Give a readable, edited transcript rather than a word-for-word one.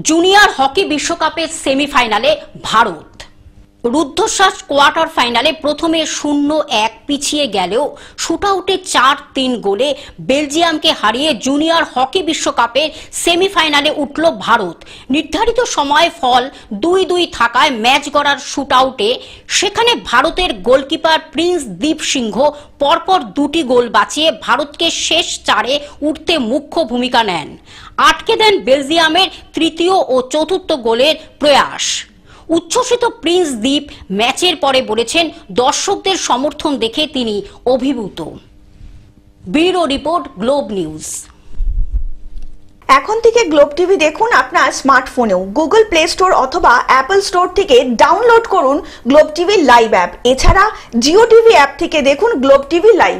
Junior hockey বিশ্বকাপের সেমিফাইনালে ভারত। রুদ্ধশ্বাস quarter ফাইনালে প্রথমে 0-1 পিছিয়ে গেলেও শুটআউটে 4-3 গোলে বেলজিয়ামকে হারিয়ে জুনিয়র হকি বিশ্বকাপের সেমিফাইনালে উঠল ভারত। নির্ধারিত সময়ে ফল 2-2 থাকায় ম্যাচ গড়ার শুটআউটে সেখানে ভারতের গোলকিপার প্রিন্স দীপ সিংহ পরপর 2টি গোল বাঁচিয়ে ভারতকে শেষ 4-এ উঠতে মুখ্য ভূমিকা নেন। আটকে দেন বেলজিয়ামের তৃতীয় ও চতুর্থ গোলের প্রয়াস। উচ্ছ্বসিত প্রিন্স দীপ ম্যাচের পরে বলেছেন, দর্শকদের সমর্থন দেখে তিনি অভিভূত। Bureau report, globe news. এখন থেকে গ্লোব টিভি দেখুন আপনার স্মার্টফোনেও। গুগল প্লে স্টোর অথবা অ্যাপল স্টোর থেকে ডাউনলোড করুন গ্লোব টিভি লাইভ অ্যাপ। এছাড়া জিও টিভি অ্যাপ থেকে দেখুন গ্লোব টিভি লাইভ।